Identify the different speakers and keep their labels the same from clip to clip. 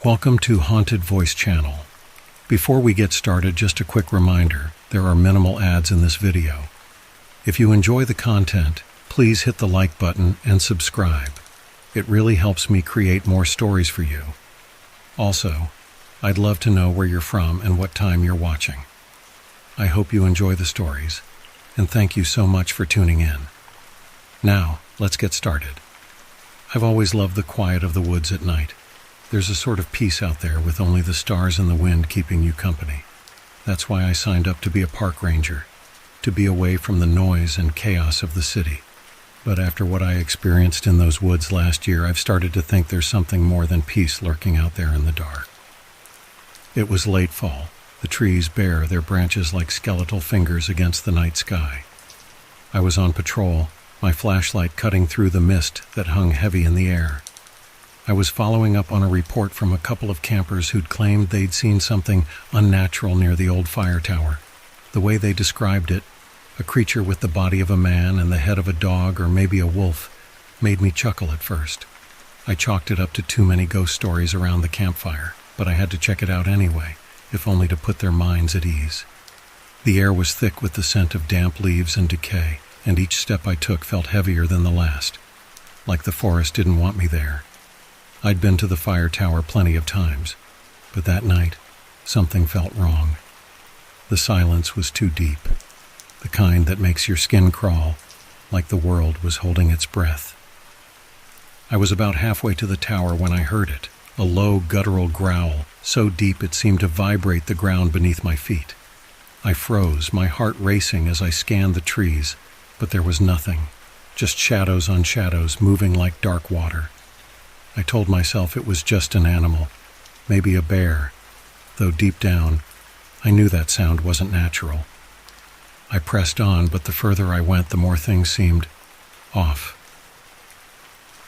Speaker 1: Welcome to Haunted Voice Channel. Before we get started, just a quick reminder, there are minimal ads in this video. If you enjoy the content, please hit the like button and subscribe. It really helps me create more stories for you. Also, I'd love to know where you're from and what time you're watching. I hope you enjoy the stories, and thank you so much for tuning in. Now, let's get started. I've always loved the quiet of the woods at night. There's a sort of peace out there with only the stars and the wind keeping you company. That's why I signed up to be a park ranger, to be away from the noise and chaos of the city. But after what I experienced in those woods last year, I've started to think there's something more than peace lurking out there in the dark. It was late fall. The trees bare their branches like skeletal fingers against the night sky. I was on patrol, my flashlight cutting through the mist that hung heavy in the air. I was following up on a report from a couple of campers who'd claimed they'd seen something unnatural near the old fire tower. The way they described it, a creature with the body of a man and the head of a dog or maybe a wolf, made me chuckle at first. I chalked it up to too many ghost stories around the campfire, but I had to check it out anyway, if only to put their minds at ease. The air was thick with the scent of damp leaves and decay, and each step I took felt heavier than the last, like the forest didn't want me there. I'd been to the fire tower plenty of times, but that night, something felt wrong. The silence was too deep, the kind that makes your skin crawl, like the world was holding its breath. I was about halfway to the tower when I heard it, a low, guttural growl, so deep it seemed to vibrate the ground beneath my feet. I froze, my heart racing as I scanned the trees, but there was nothing, just shadows on shadows moving like dark water. I told myself it was just an animal, maybe a bear, though deep down, I knew that sound wasn't natural. I pressed on, but the further I went, the more things seemed off.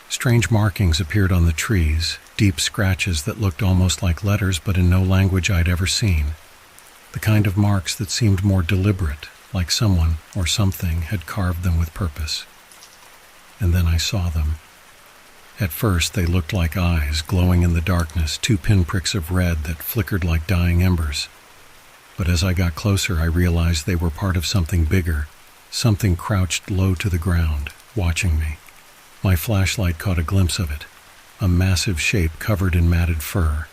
Speaker 1: Strange markings appeared on the trees, deep scratches that looked almost like letters but in no language I'd ever seen. The kind of marks that seemed more deliberate, like someone or something had carved them with purpose. And then I saw them. At first they looked like eyes glowing in the darkness, two pinpricks of red that flickered like dying embers. But as I got closer, I realized they were part of something bigger, something crouched low to the ground, watching me. My flashlight caught a glimpse of it, a massive shape covered in matted fur,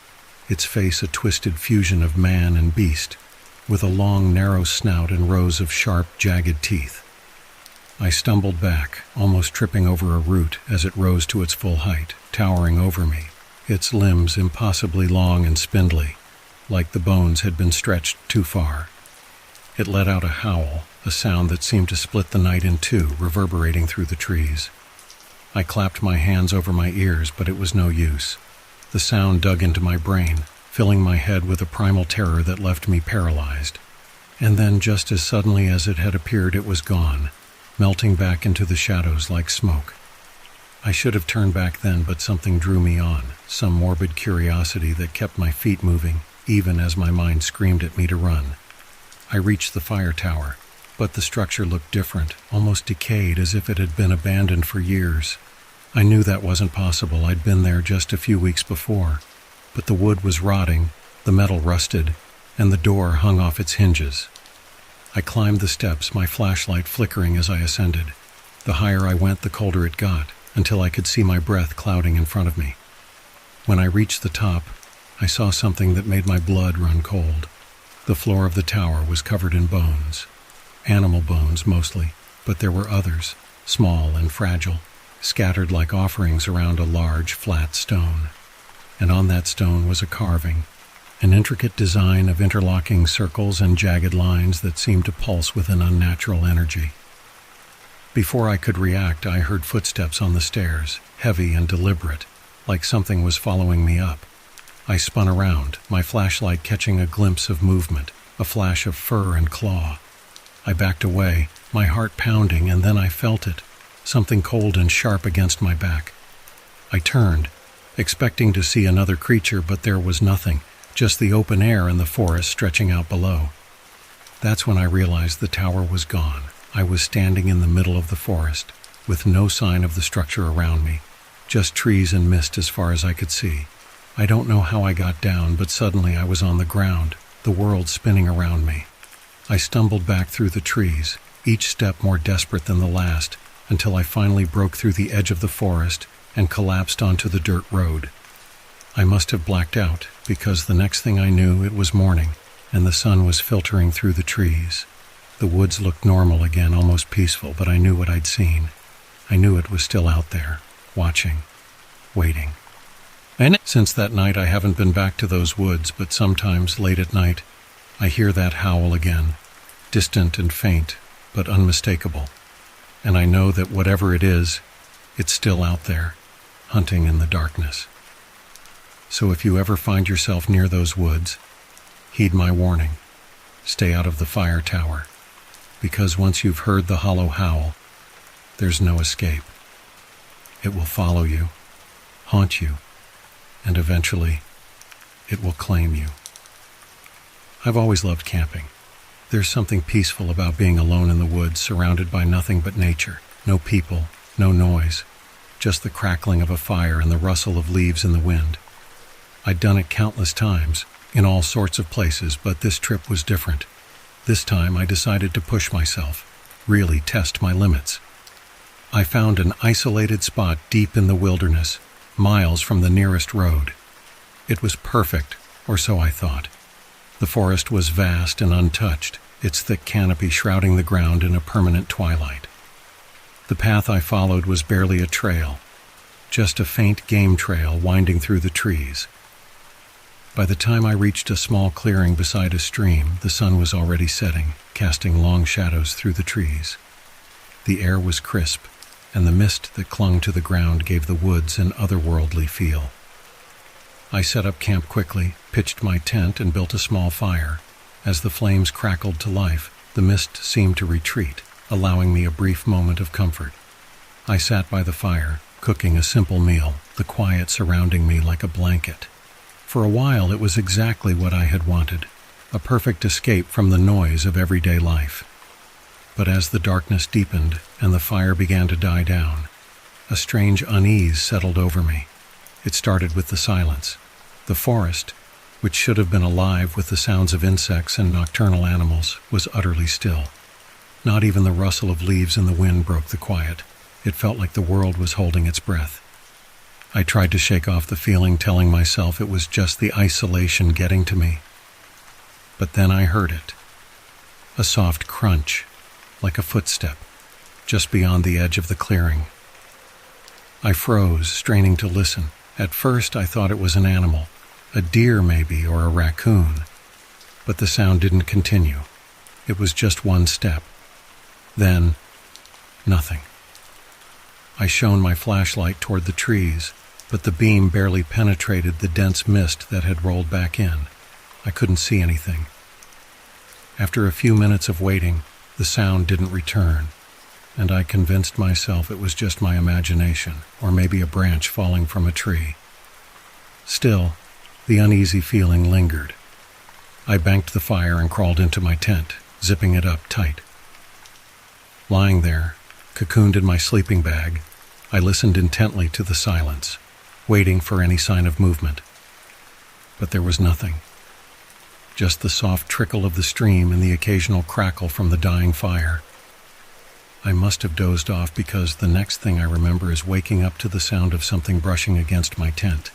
Speaker 1: its face a twisted fusion of man and beast, with a long, narrow snout and rows of sharp, jagged teeth. I stumbled back, almost tripping over a root as it rose to its full height, towering over me, its limbs impossibly long and spindly, like the bones had been stretched too far. It let out a howl, a sound that seemed to split the night in two, reverberating through the trees. I clapped my hands over my ears, but it was no use. The sound dug into my brain, filling my head with a primal terror that left me paralyzed. And then, just as suddenly as it had appeared, it was gone, melting back into the shadows like smoke. I should have turned back then, but something drew me on, some morbid curiosity that kept my feet moving, even as my mind screamed at me to run. I reached the fire tower, but the structure looked different, almost decayed, as if it had been abandoned for years. I knew that wasn't possible. I'd been there just a few weeks before, but the wood was rotting, the metal rusted, and the door hung off its hinges. I climbed the steps, my flashlight flickering as I ascended. The higher I went, the colder it got, until I could see my breath clouding in front of me. When I reached the top, I saw something that made my blood run cold. The floor of the tower was covered in bones. Animal bones, mostly, but there were others, small and fragile, scattered like offerings around a large, flat stone. And on that stone was a carving, an intricate design of interlocking circles and jagged lines that seemed to pulse with an unnatural energy. Before I could react, I heard footsteps on the stairs, heavy and deliberate, like something was following me up. I spun around, my flashlight catching a glimpse of movement, a flash of fur and claw. I backed away, my heart pounding, and then I felt it, something cold and sharp against my back. I turned, expecting to see another creature, but there was nothing, just the open air and the forest stretching out below. That's when I realized the tower was gone. I was standing in the middle of the forest, with no sign of the structure around me, just trees and mist as far as I could see. I don't know how I got down, but suddenly I was on the ground, the world spinning around me. I stumbled back through the trees, each step more desperate than the last, until I finally broke through the edge of the forest and collapsed onto the dirt road. I must have blacked out, because the next thing I knew it was morning, and the sun was filtering through the trees. The woods looked normal again, almost peaceful, but I knew what I'd seen. I knew it was still out there, watching, waiting. And since that night I haven't been back to those woods, but sometimes, late at night, I hear that howl again, distant and faint, but unmistakable. And I know that whatever it is, it's still out there, hunting in the darkness. So if you ever find yourself near those woods, heed my warning. Stay out of the fire tower, because once you've heard the hollow howl, there's no escape. It will follow you, haunt you, and eventually, it will claim you. I've always loved camping. There's something peaceful about being alone in the woods, surrounded by nothing but nature. No people, no noise, just the crackling of a fire and the rustle of leaves in the wind. I'd done it countless times, in all sorts of places, but this trip was different. This time I decided to push myself, really test my limits. I found an isolated spot deep in the wilderness, miles from the nearest road. It was perfect, or so I thought. The forest was vast and untouched, its thick canopy shrouding the ground in a permanent twilight. The path I followed was barely a trail, just a faint game trail winding through the trees. By the time I reached a small clearing beside a stream, the sun was already setting, casting long shadows through the trees. The air was crisp, and the mist that clung to the ground gave the woods an otherworldly feel. I set up camp quickly, pitched my tent, and built a small fire. As the flames crackled to life, the mist seemed to retreat, allowing me a brief moment of comfort. I sat by the fire, cooking a simple meal, the quiet surrounding me like a blanket. For a while it was exactly what I had wanted, a perfect escape from the noise of everyday life. But as the darkness deepened and the fire began to die down, a strange unease settled over me. It started with the silence. The forest, which should have been alive with the sounds of insects and nocturnal animals, was utterly still. Not even the rustle of leaves in the wind broke the quiet. It felt like the world was holding its breath. I tried to shake off the feeling, telling myself it was just the isolation getting to me. But then I heard it. A soft crunch, like a footstep, just beyond the edge of the clearing. I froze, straining to listen. At first I thought it was an animal, a deer maybe, or a raccoon. But the sound didn't continue. It was just one step. Then, nothing. I shone my flashlight toward the trees, but the beam barely penetrated the dense mist that had rolled back in. I couldn't see anything. After a few minutes of waiting, the sound didn't return, and I convinced myself it was just my imagination, or maybe a branch falling from a tree. Still, the uneasy feeling lingered. I banked the fire and crawled into my tent, zipping it up tight. Lying there, cocooned in my sleeping bag, I listened intently to the silence, waiting for any sign of movement. But there was nothing. Just the soft trickle of the stream and the occasional crackle from the dying fire. I must have dozed off, because the next thing I remember is waking up to the sound of something brushing against my tent.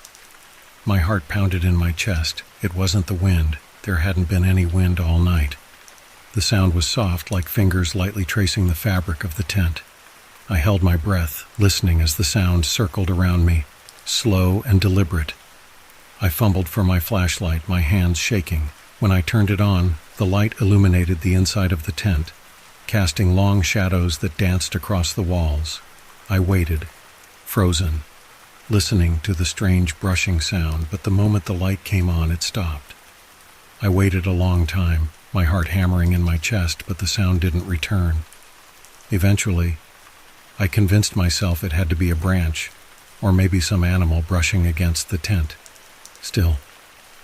Speaker 1: My heart pounded in my chest. It wasn't the wind. There hadn't been any wind all night. The sound was soft, like fingers lightly tracing the fabric of the tent. I held my breath, listening as the sound circled around me, slow and deliberate. I fumbled for my flashlight, my hands shaking. When I turned it on, the light illuminated the inside of the tent, casting long shadows that danced across the walls. I waited, frozen, listening to the strange brushing sound, but the moment the light came on, it stopped. I waited a long time, my heart hammering in my chest, but the sound didn't return. Eventually, I convinced myself it had to be a branch, or maybe some animal brushing against the tent. Still,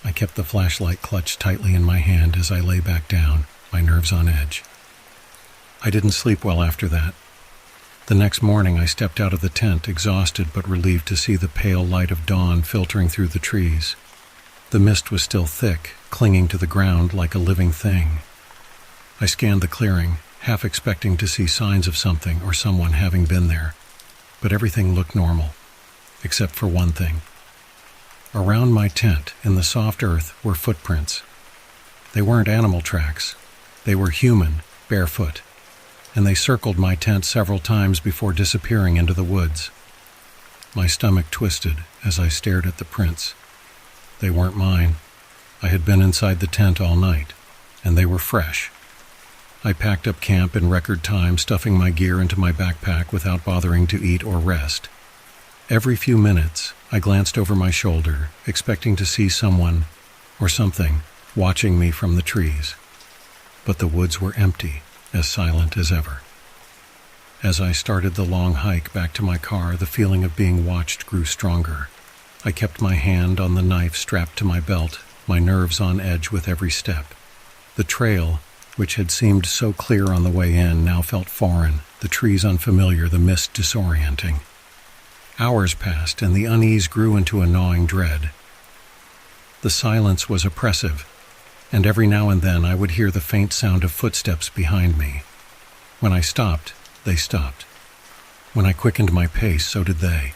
Speaker 1: I kept the flashlight clutched tightly in my hand as I lay back down, my nerves on edge. I didn't sleep well after that. The next morning I stepped out of the tent, exhausted but relieved to see the pale light of dawn filtering through the trees. The mist was still thick, clinging to the ground like a living thing. I scanned the clearing, half expecting to see signs of something or someone having been there, but everything looked normal, except for one thing. Around my tent, in the soft earth, were footprints. They weren't animal tracks. They were human, barefoot, and they circled my tent several times before disappearing into the woods. My stomach twisted as I stared at the prints. They weren't mine. I had been inside the tent all night, and they were fresh. I packed up camp in record time, stuffing my gear into my backpack without bothering to eat or rest. Every few minutes, I glanced over my shoulder, expecting to see someone or something watching me from the trees. But the woods were empty, as silent as ever. As I started the long hike back to my car, the feeling of being watched grew stronger. I kept my hand on the knife strapped to my belt, my nerves on edge with every step. The trail, which had seemed so clear on the way in, now felt foreign, the trees unfamiliar, the mist disorienting. Hours passed, and the unease grew into a gnawing dread. The silence was oppressive, and every now and then I would hear the faint sound of footsteps behind me. When I stopped, they stopped. When I quickened my pace, so did they.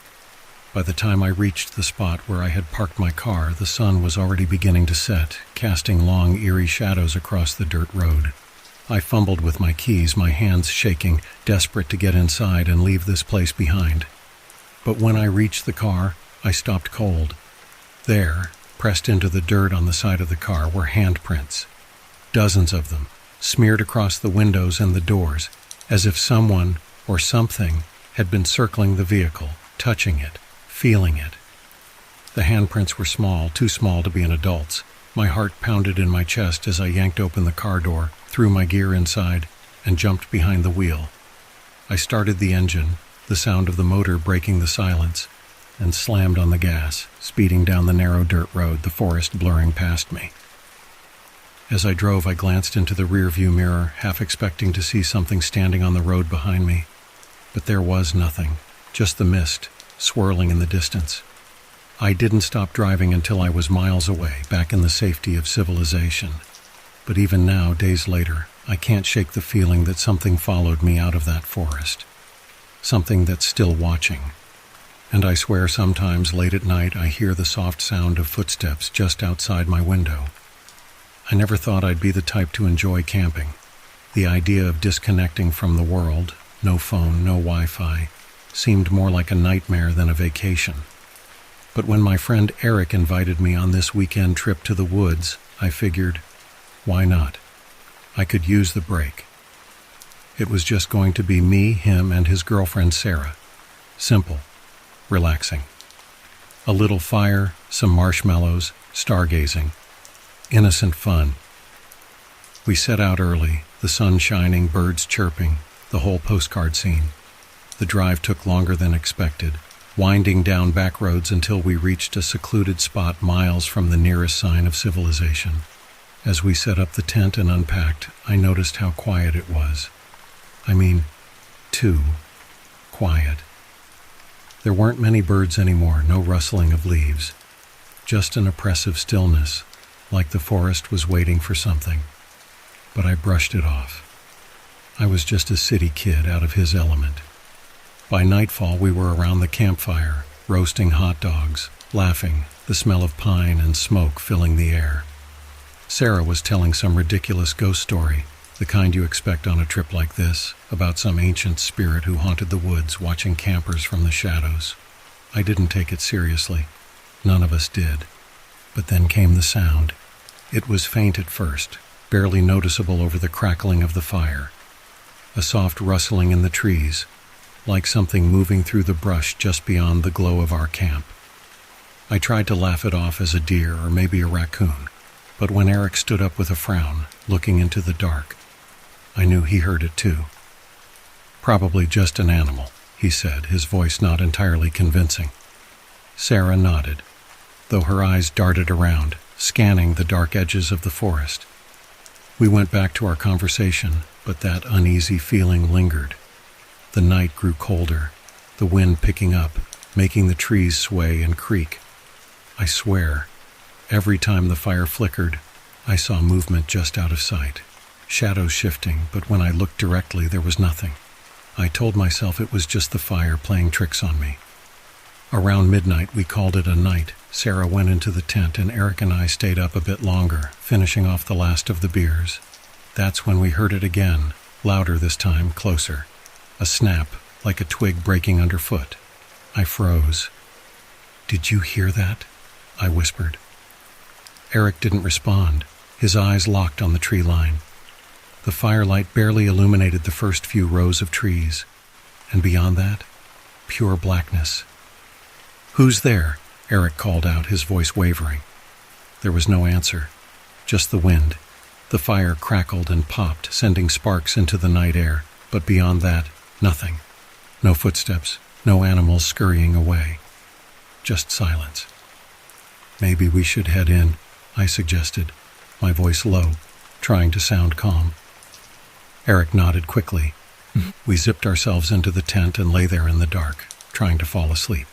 Speaker 1: By the time I reached the spot where I had parked my car, the sun was already beginning to set, casting long, eerie shadows across the dirt road. I fumbled with my keys, my hands shaking, desperate to get inside and leave this place behind. But when I reached the car, I stopped cold. There, pressed into the dirt on the side of the car, were handprints. Dozens of them, smeared across the windows and the doors, as if someone or something had been circling the vehicle, touching it, feeling it. The handprints were small, too small to be an adult's. My heart pounded in my chest as I yanked open the car door, threw my gear inside, and jumped behind the wheel. I started the engine, the sound of the motor breaking the silence, and slammed on the gas, speeding down the narrow dirt road, the forest blurring past me. As I drove, I glanced into the rearview mirror, half expecting to see something standing on the road behind me. But there was nothing, just the mist, swirling in the distance. I didn't stop driving until I was miles away, back in the safety of civilization. But even now, days later, I can't shake the feeling that something followed me out of that forest. Something that's still watching. And I swear sometimes late at night I hear the soft sound of footsteps just outside my window. I never thought I'd be the type to enjoy camping. The idea of disconnecting from the world, no phone, no Wi-Fi, seemed more like a nightmare than a vacation. But when my friend Eric invited me on this weekend trip to the woods, I figured, why not? I could use the break. It was just going to be me, him, and his girlfriend Sarah. Simple, relaxing. A little fire, some marshmallows, stargazing. Innocent fun. We set out early, the sun shining, birds chirping, the whole postcard scene. The drive took longer than expected, winding down back roads until we reached a secluded spot miles from the nearest sign of civilization. As we set up the tent and unpacked, I noticed how quiet it was. I mean, too quiet. There weren't many birds anymore, no rustling of leaves. Just an oppressive stillness, like the forest was waiting for something. But I brushed it off. I was just a city kid out of his element. By nightfall, we were around the campfire, roasting hot dogs, laughing, the smell of pine and smoke filling the air. Sarah was telling some ridiculous ghost story, the kind you expect on a trip like this, about some ancient spirit who haunted the woods, watching campers from the shadows. I didn't take it seriously. None of us did. But then came the sound. It was faint at first, barely noticeable over the crackling of the fire. A soft rustling in the trees, like something moving through the brush just beyond the glow of our camp. I tried to laugh it off as a deer or maybe a raccoon, but when Eric stood up with a frown, looking into the dark, I knew he heard it too. Probably just an animal, he said, his voice not entirely convincing. Sarah nodded, though her eyes darted around, scanning the dark edges of the forest. We went back to our conversation, but that uneasy feeling lingered. The night grew colder, the wind picking up, making the trees sway and creak. I swear, every time the fire flickered, I saw movement just out of sight. Shadows shifting, but when I looked directly, there was nothing. I told myself it was just the fire playing tricks on me. Around midnight, we called it a night. Sarah went into the tent and Eric and I stayed up a bit longer, finishing off the last of the beers. That's when we heard it again, louder this time, closer. A snap, like a twig breaking underfoot. I froze. "Did you hear that?" I whispered. Eric didn't respond, his eyes locked on the tree line. The firelight barely illuminated the first few rows of trees, and beyond that, pure blackness. "Who's there?" Eric called out, his voice wavering. There was no answer, just the wind. The fire crackled and popped, sending sparks into the night air, but beyond that, nothing. No footsteps, no animals scurrying away. Just silence. "Maybe we should head in," I suggested, my voice low, trying to sound calm. Eric nodded quickly. We zipped ourselves into the tent and lay there in the dark, trying to fall asleep.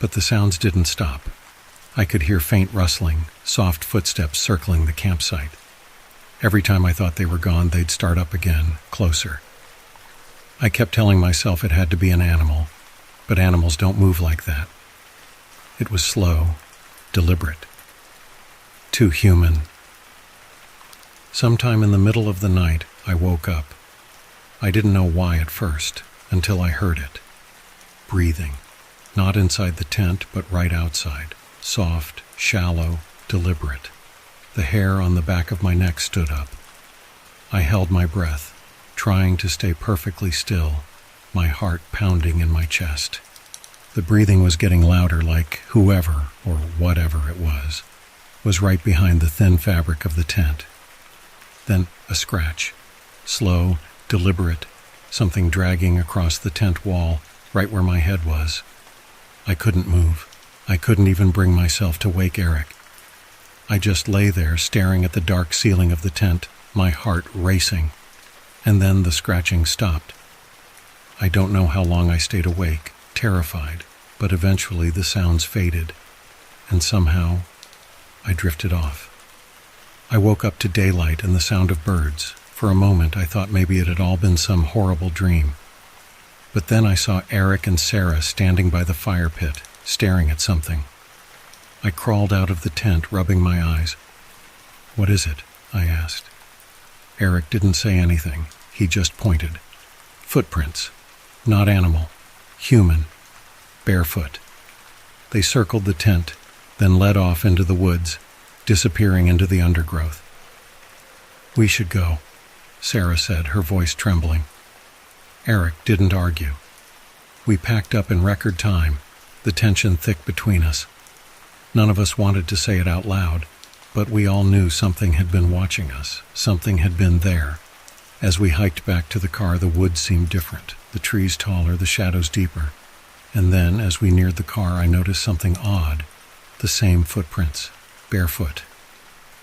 Speaker 1: But the sounds didn't stop. I could hear faint rustling, soft footsteps circling the campsite. Every time I thought they were gone, they'd start up again, closer. I kept telling myself it had to be an animal, but animals don't move like that. It was slow, deliberate. Too human. Sometime in the middle of the night, I woke up. I didn't know why at first, until I heard it. Breathing. Not inside the tent, but right outside. Soft, shallow, deliberate. The hair on the back of my neck stood up. I held my breath, trying to stay perfectly still, my heart pounding in my chest. The breathing was getting louder, like whoever, or whatever it was right behind the thin fabric of the tent. Then a scratch. Slow, deliberate, something dragging across the tent wall, right where my head was. I couldn't move. I couldn't even bring myself to wake Eric. I just lay there staring at the dark ceiling of the tent, my heart racing. And then the scratching stopped. I don't know how long I stayed awake, terrified, but eventually the sounds faded, and somehow I drifted off. I woke up to daylight and the sound of birds. For a moment I thought maybe it had all been some horrible dream. But then I saw Eric and Sarah standing by the fire pit, staring at something. I crawled out of the tent, rubbing my eyes. "What is it?" I asked. Eric didn't say anything. He just pointed. Footprints. Not animal. Human. Barefoot. They circled the tent, then led off into the woods, disappearing into the undergrowth. "We should go," Sarah said, her voice trembling. Eric didn't argue. We packed up in record time, the tension thick between us. None of us wanted to say it out loud, but we all knew something had been watching us. Something had been there. As we hiked back to the car, the woods seemed different, the trees taller, the shadows deeper. And then, as we neared the car, I noticed something odd. The same footprints, barefoot,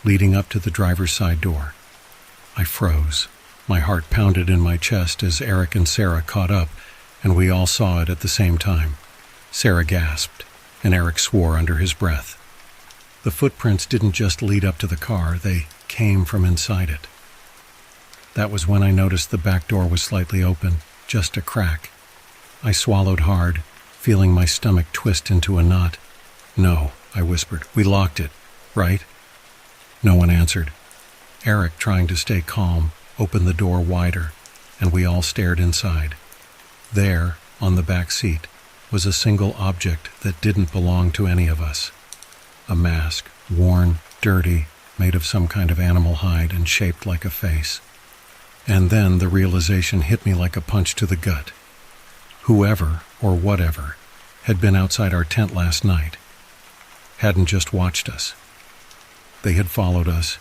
Speaker 1: leading up to the driver's side door. I froze. My heart pounded in my chest as Eric and Sarah caught up, and we all saw it at the same time. Sarah gasped, and Eric swore under his breath. The footprints didn't just lead up to the car, they came from inside it. That was when I noticed the back door was slightly open, just a crack. I swallowed hard, feeling my stomach twist into a knot. "No," I whispered. "We locked it, right?" No one answered. Eric, trying to stay calm, opened the door wider, and we all stared inside. There, on the back seat, was a single object that didn't belong to any of us. A mask, worn, dirty, made of some kind of animal hide and shaped like a face. And then the realization hit me like a punch to the gut. Whoever, or whatever, had been outside our tent last night hadn't just watched us. They had followed us.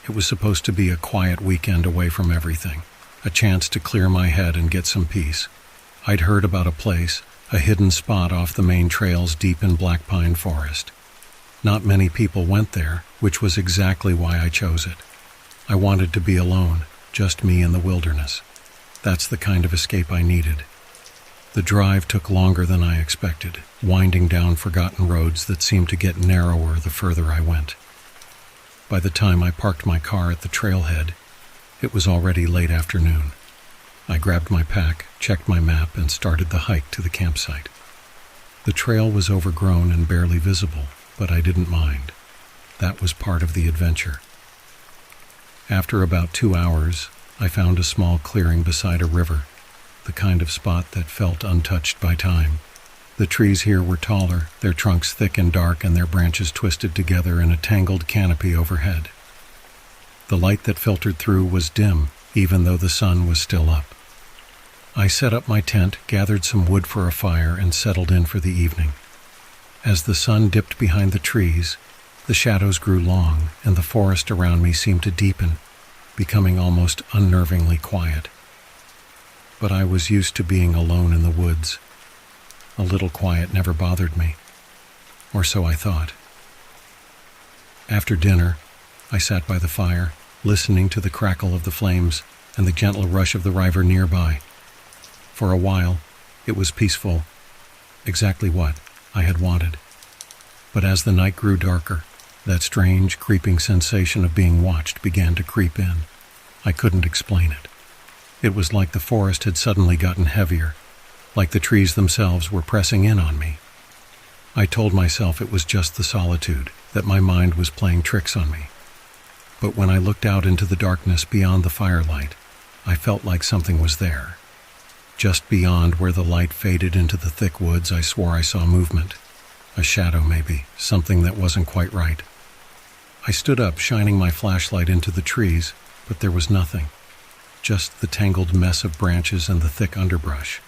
Speaker 1: It was supposed to be a quiet weekend away from everything, a chance to clear my head and get some peace. I'd heard about a place, a hidden spot off the main trails deep in Black Pine Forest. Not many people went there, which was exactly why I chose it. I wanted to be alone, just me in the wilderness. That's the kind of escape I needed. The drive took longer than I expected, winding down forgotten roads that seemed to get narrower the further I went. By the time I parked my car at the trailhead, it was already late afternoon. I grabbed my pack, checked my map, and started the hike to the campsite. The trail was overgrown and barely visible, but I didn't mind. That was part of the adventure. After about 2 hours, I found a small clearing beside a river, the kind of spot that felt untouched by time. The trees here were taller, their trunks thick and dark, and their branches twisted together in a tangled canopy overhead. The light that filtered through was dim, even though the sun was still up. I set up my tent, gathered some wood for a fire, and settled in for the evening. As the sun dipped behind the trees, the shadows grew long, and the forest around me seemed to deepen, becoming almost unnervingly quiet. But I was used to being alone in the woods. A little quiet never bothered me, or so I thought. After dinner, I sat by the fire, listening to the crackle of the flames and the gentle rush of the river nearby. For a while, it was peaceful, exactly what I had wanted. But as the night grew darker, that strange, creeping sensation of being watched began to creep in. I couldn't explain it. It was like the forest had suddenly gotten heavier, like the trees themselves were pressing in on me. I told myself it was just the solitude, that my mind was playing tricks on me. But when I looked out into the darkness beyond the firelight, I felt like something was there. Just beyond where the light faded into the thick woods, I swore I saw movement. A shadow, maybe, something that wasn't quite right. I stood up, shining my flashlight into the trees, but there was nothing. Just the tangled mess of branches and the thick underbrush.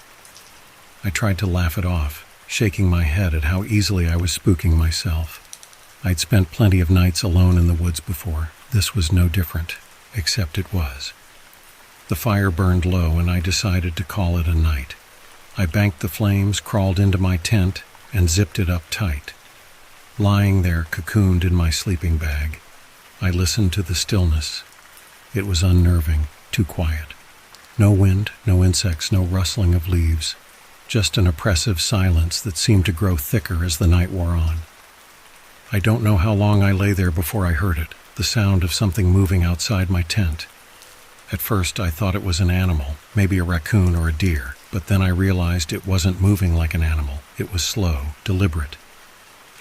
Speaker 1: I tried to laugh it off, shaking my head at how easily I was spooking myself. I'd spent plenty of nights alone in the woods before. This was no different, except it was. The fire burned low, and I decided to call it a night. I banked the flames, crawled into my tent, and zipped it up tight. Lying there, cocooned in my sleeping bag, I listened to the stillness. It was unnerving, too quiet. No wind, no insects, no rustling of leaves. Just an oppressive silence that seemed to grow thicker as the night wore on. I don't know how long I lay there before I heard it, the sound of something moving outside my tent. At first I thought it was an animal, maybe a raccoon or a deer, but then I realized it wasn't moving like an animal. It was slow, deliberate.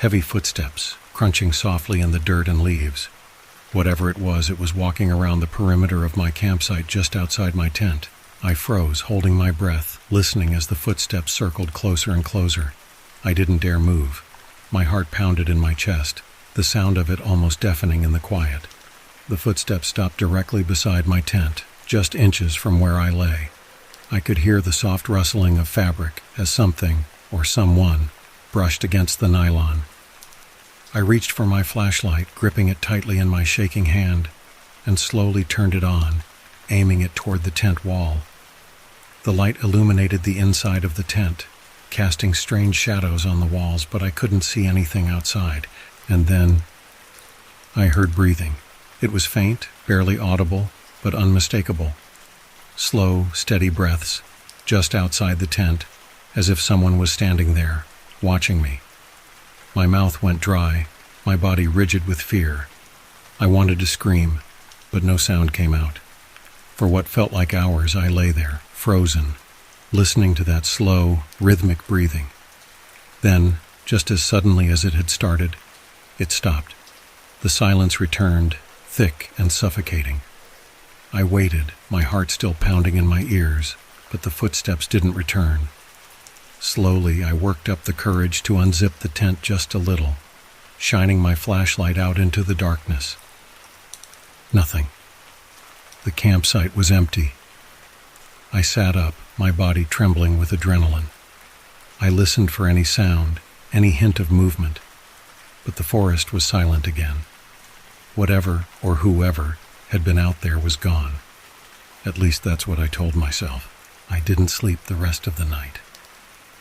Speaker 1: Heavy footsteps, crunching softly in the dirt and leaves. Whatever it was walking around the perimeter of my campsite just outside my tent. I froze, holding my breath, listening as the footsteps circled closer and closer. I didn't dare move. My heart pounded in my chest, the sound of it almost deafening in the quiet. The footsteps stopped directly beside my tent, just inches from where I lay. I could hear the soft rustling of fabric as something, or someone, brushed against the nylon. I reached for my flashlight, gripping it tightly in my shaking hand, and slowly turned it on, aiming it toward the tent wall. The light illuminated the inside of the tent, casting strange shadows on the walls, but I couldn't see anything outside. And then I heard breathing. It was faint, barely audible, but unmistakable. Slow, steady breaths, just outside the tent, as if someone was standing there, watching me. My mouth went dry, my body rigid with fear. I wanted to scream, but no sound came out. For what felt like hours, I lay there, frozen, listening to that slow, rhythmic breathing. Then, just as suddenly as it had started, it stopped. The silence returned, thick and suffocating. I waited, my heart still pounding in my ears, but the footsteps didn't return. Slowly, I worked up the courage to unzip the tent just a little, shining my flashlight out into the darkness. Nothing. The campsite was empty. I sat up, my body trembling with adrenaline. I listened for any sound, any hint of movement, but the forest was silent again. Whatever or whoever had been out there was gone. At least that's what I told myself. I didn't sleep the rest of the night.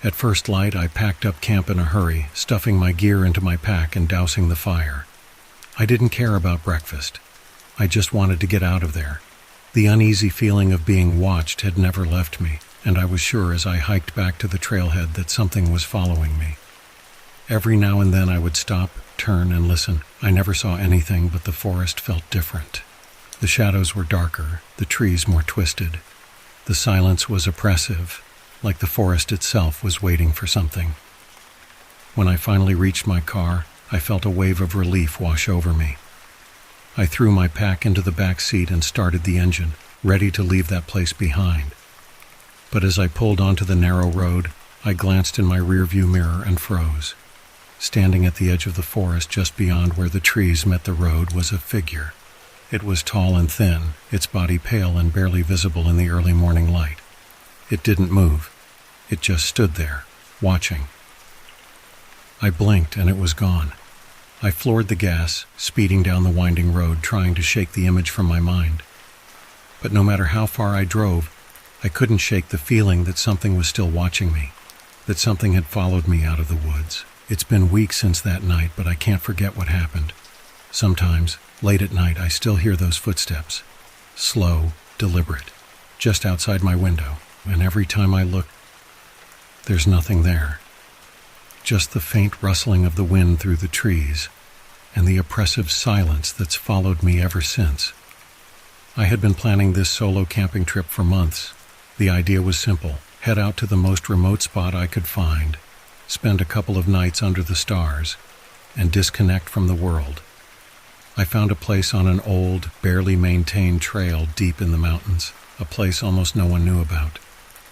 Speaker 1: At first light, I packed up camp in a hurry, stuffing my gear into my pack and dousing the fire. I didn't care about breakfast. I just wanted to get out of there. The uneasy feeling of being watched had never left me, and I was sure as I hiked back to the trailhead that something was following me. Every now and then I would stop, turn, and listen. I never saw anything, but the forest felt different. The shadows were darker, the trees more twisted. The silence was oppressive, like the forest itself was waiting for something. When I finally reached my car, I felt a wave of relief wash over me. I threw my pack into the back seat and started the engine, ready to leave that place behind. But as I pulled onto the narrow road, I glanced in my rearview mirror and froze. Standing at the edge of the forest just beyond where the trees met the road was a figure. It was tall and thin, its body pale and barely visible in the early morning light. It didn't move. It just stood there, watching. I blinked and it was gone. I floored the gas, speeding down the winding road, trying to shake the image from my mind. But no matter how far I drove, I couldn't shake the feeling that something was still watching me, that something had followed me out of the woods. It's been weeks since that night, but I can't forget what happened. Sometimes, late at night, I still hear those footsteps. Slow, deliberate, just outside my window, and every time I look, there's nothing there. Just the faint rustling of the wind through the trees, and the oppressive silence that's followed me ever since. I had been planning this solo camping trip for months. The idea was simple: head out to the most remote spot I could find, spend a couple of nights under the stars, and disconnect from the world. I found a place on an old, barely maintained trail deep in the mountains, a place almost no one knew about.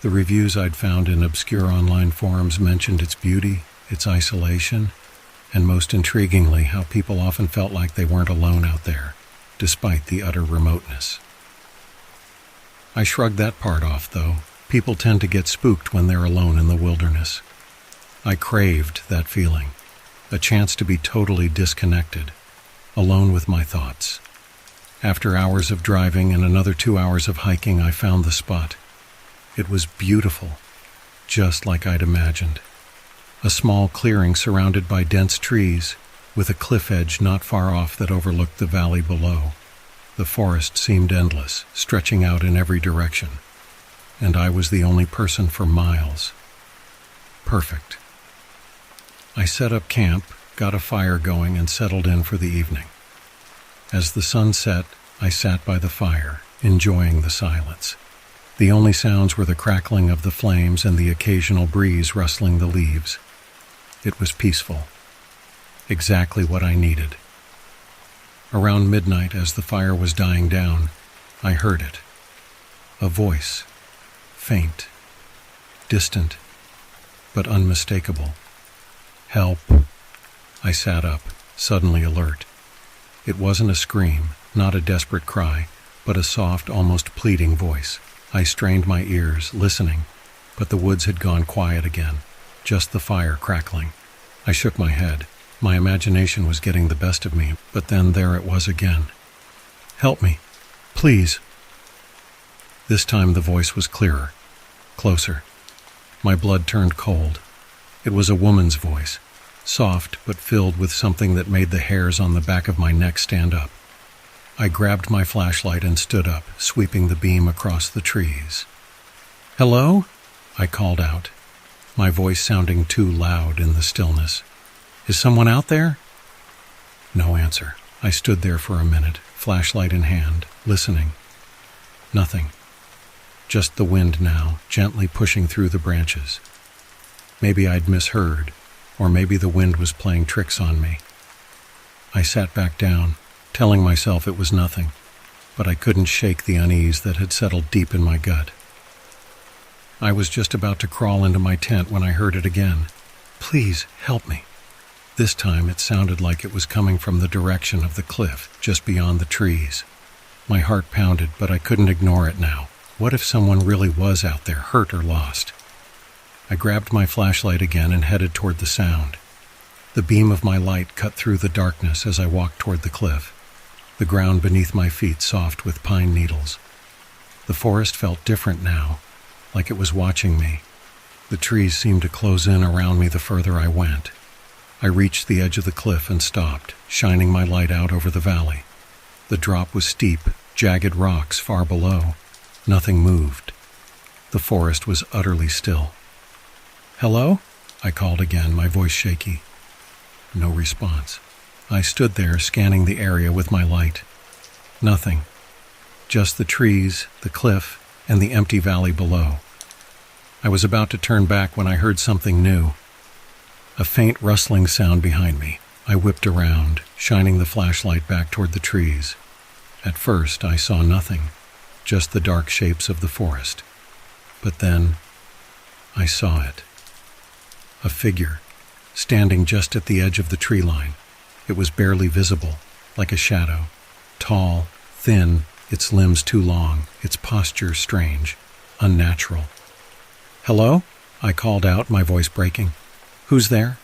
Speaker 1: The reviews I'd found in obscure online forums mentioned its beauty, its isolation, and most intriguingly, how people often felt like they weren't alone out there, despite the utter remoteness. I shrugged that part off, though. People tend to get spooked when they're alone in the wilderness. I craved that feeling, a chance to be totally disconnected, alone with my thoughts. After hours of driving and another 2 hours of hiking, I found the spot. It was beautiful, just like I'd imagined. A small clearing surrounded by dense trees, with a cliff edge not far off that overlooked the valley below. The forest seemed endless, stretching out in every direction, and I was the only person for miles. Perfect. I set up camp, got a fire going, and settled in for the evening. As the sun set, I sat by the fire, enjoying the silence. The only sounds were the crackling of the flames and the occasional breeze rustling the leaves. It was peaceful. Exactly what I needed. Around midnight, as the fire was dying down, I heard it. A voice. Faint. Distant. But unmistakable. Help. I sat up, suddenly alert. It wasn't a scream, not a desperate cry, but a soft, almost pleading voice. I strained my ears, listening, but the woods had gone quiet again, just the fire crackling. I shook my head. My imagination was getting the best of me, but then there it was again. Help me, please. This time the voice was clearer, closer. My blood turned cold. It was a woman's voice, soft but filled with something that made the hairs on the back of my neck stand up. I grabbed my flashlight and stood up, sweeping the beam across the trees. "Hello?" I called out, my voice sounding too loud in the stillness. "Is someone out there?" No answer. I stood there for a minute, flashlight in hand, listening. Nothing. Just the wind now, gently pushing through the branches. Maybe I'd misheard, or maybe the wind was playing tricks on me. I sat back down, telling myself it was nothing, but I couldn't shake the unease that had settled deep in my gut. I was just about to crawl into my tent when I heard it again. "Please, help me." This time it sounded like it was coming from the direction of the cliff, just beyond the trees. My heart pounded, but I couldn't ignore it now. What if someone really was out there, hurt or lost? I grabbed my flashlight again and headed toward the sound. The beam of my light cut through the darkness as I walked toward the cliff, the ground beneath my feet soft with pine needles. The forest felt different now, like it was watching me. The trees seemed to close in around me the further I went. I reached the edge of the cliff and stopped, shining my light out over the valley. The drop was steep, jagged rocks far below. Nothing moved. The forest was utterly still. "Hello?" I called again, my voice shaky. No response. I stood there scanning the area with my light. Nothing. Just the trees, the cliff, and the empty valley below. I was about to turn back when I heard something new. A faint rustling sound behind me. I whipped around, shining the flashlight back toward the trees. At first, I saw nothing, just the dark shapes of the forest. But then, I saw it. A figure, standing just at the edge of the tree line. It was barely visible, like a shadow. Tall, thin, its limbs too long, its posture strange, unnatural. "Hello?" I called out, my voice breaking. "Who's there?"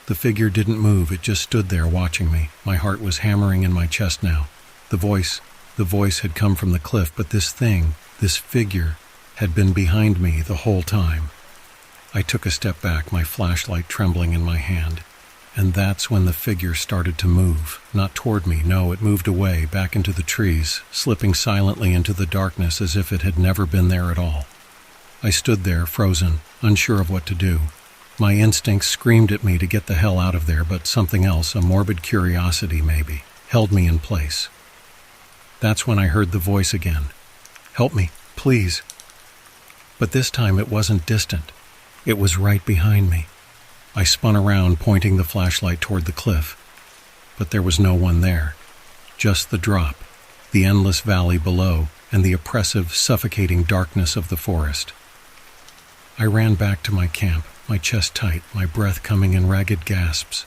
Speaker 1: The figure didn't move, it just stood there watching me. My heart was hammering in my chest now. The voice had come from the cliff, but this figure, had been behind me the whole time. I took a step back, my flashlight trembling in my hand. And that's when the figure started to move. Not toward me, no, it moved away, back into the trees, slipping silently into the darkness as if it had never been there at all. I stood there, frozen, unsure of what to do. My instincts screamed at me to get the hell out of there, but something else, a morbid curiosity maybe, held me in place. That's when I heard the voice again. "Help me, please." But this time it wasn't distant. It was right behind me. I spun around, pointing the flashlight toward the cliff. But there was no one there. Just the drop, the endless valley below, and the oppressive, suffocating darkness of the forest. I ran back to my camp, my chest tight, my breath coming in ragged gasps.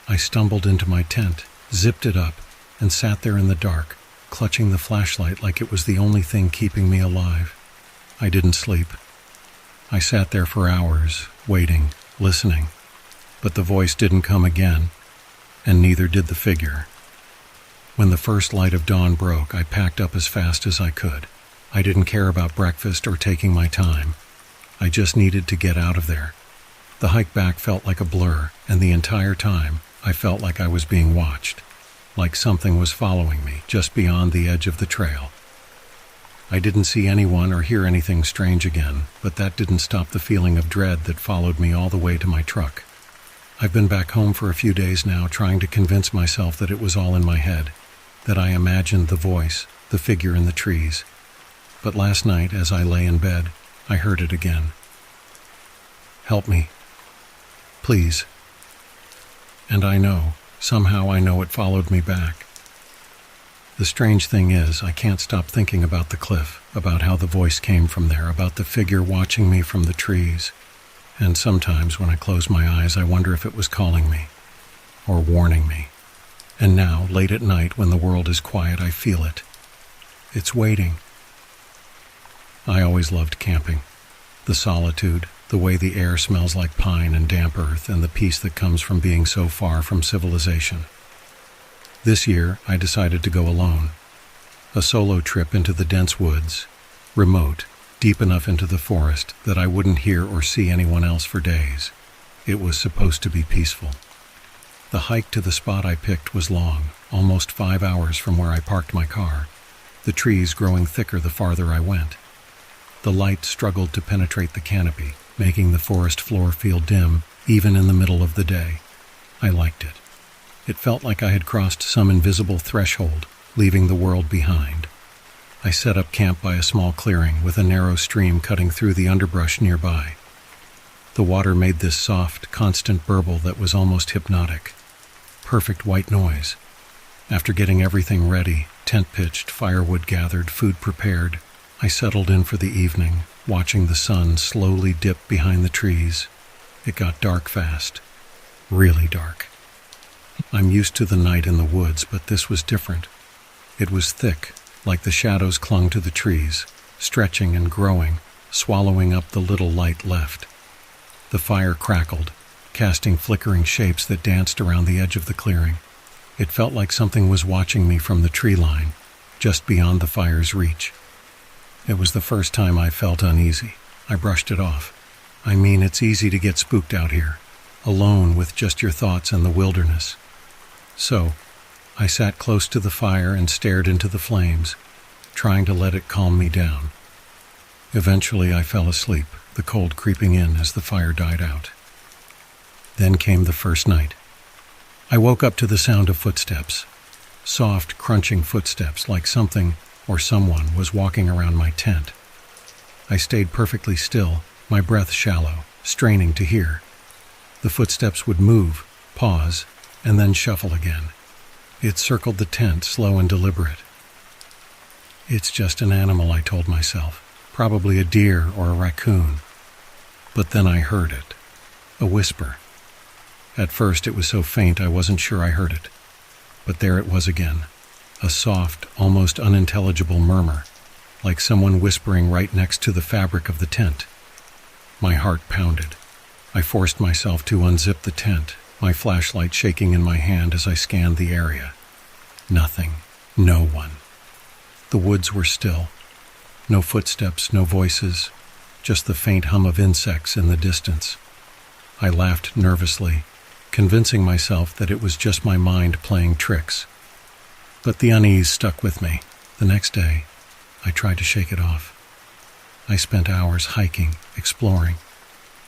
Speaker 1: I stumbled into my tent, zipped it up, and sat there in the dark, clutching the flashlight like it was the only thing keeping me alive. I didn't sleep. I sat there for hours, waiting, listening. But the voice didn't come again, and neither did the figure. When the first light of dawn broke, I packed up as fast as I could. I didn't care about breakfast or taking my time. I just needed to get out of there. The hike back felt like a blur, and the entire time, I felt like I was being watched, like something was following me just beyond the edge of the trail. I didn't see anyone or hear anything strange again, but that didn't stop the feeling of dread that followed me all the way to my truck. I've been back home for a few days now, trying to convince myself that it was all in my head, that I imagined the voice, the figure in the trees. But last night, as I lay in bed, I heard it again. "Help me. Please." And somehow I know it followed me back. The strange thing is, I can't stop thinking about the cliff, about how the voice came from there, about the figure watching me from the trees. And sometimes when I close my eyes, I wonder if it was calling me, or warning me. And now, late at night, when the world is quiet, I feel it. It's waiting. I always loved camping. The solitude, the way the air smells like pine and damp earth, and the peace that comes from being so far from civilization. This year, I decided to go alone. A solo trip into the dense woods, remote, deep enough into the forest that I wouldn't hear or see anyone else for days. It was supposed to be peaceful. The hike to the spot I picked was long, almost 5 hours from where I parked my car, the trees growing thicker the farther I went. The light struggled to penetrate the canopy, making the forest floor feel dim, even in the middle of the day. I liked it. It felt like I had crossed some invisible threshold, leaving the world behind. I set up camp by a small clearing with a narrow stream cutting through the underbrush nearby. The water made this soft, constant burble that was almost hypnotic. Perfect white noise. After getting everything ready, tent pitched, firewood gathered, food prepared, I settled in for the evening, watching the sun slowly dip behind the trees. It got dark fast. Really dark. I'm used to the night in the woods, but this was different. It was thick, like the shadows clung to the trees, stretching and growing, swallowing up the little light left. The fire crackled, casting flickering shapes that danced around the edge of the clearing. It felt like something was watching me from the tree line, just beyond the fire's reach. It was the first time I felt uneasy. I brushed it off. I mean, it's easy to get spooked out here, alone with just your thoughts and the wilderness. So, I sat close to the fire and stared into the flames, trying to let it calm me down. Eventually, I fell asleep, the cold creeping in as the fire died out. Then came the first night. I woke up to the sound of footsteps, soft, crunching footsteps like something or someone was walking around my tent. I stayed perfectly still, my breath shallow, straining to hear. The footsteps would move, pause, and then shuffle again. It circled the tent, slow and deliberate. It's just an animal, I told myself, probably a deer or a raccoon. But then I heard it, a whisper. At first it was so faint I wasn't sure I heard it. But there it was again, a soft, almost unintelligible murmur, like someone whispering right next to the fabric of the tent. My heart pounded. I forced myself to unzip the tent, my flashlight shaking in my hand as I scanned the area. Nothing, no one. The woods were still. No footsteps, no voices, just the faint hum of insects in the distance. I laughed nervously, convincing myself that it was just my mind playing tricks. But the unease stuck with me. The next day, I tried to shake it off. I spent hours hiking, exploring,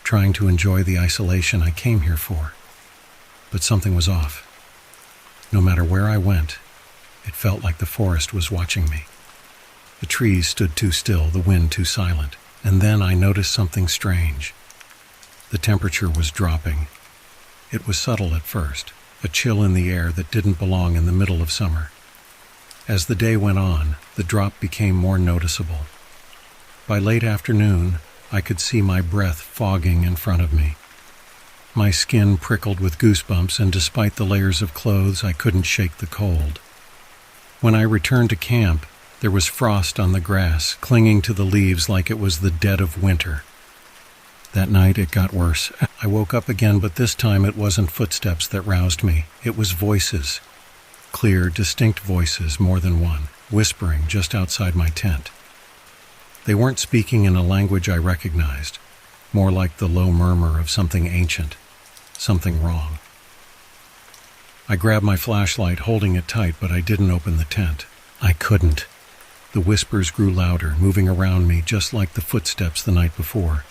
Speaker 1: trying to enjoy the isolation I came here for. But something was off. No matter where I went, it felt like the forest was watching me. The trees stood too still, the wind too silent, and then I noticed something strange. The temperature was dropping. It was subtle at first, a chill in the air that didn't belong in the middle of summer. As the day went on, the drop became more noticeable. By late afternoon, I could see my breath fogging in front of me. My skin prickled with goosebumps, and despite the layers of clothes, I couldn't shake the cold. When I returned to camp, there was frost on the grass, clinging to the leaves like it was the dead of winter. That night it got worse. I woke up again, but this time it wasn't footsteps that roused me. It was voices. Clear, distinct voices, more than one, whispering just outside my tent. They weren't speaking in a language I recognized, more like the low murmur of something ancient, something wrong. I grabbed my flashlight, holding it tight, but I didn't open the tent. I couldn't. The whispers grew louder, moving around me just like the footsteps the night before.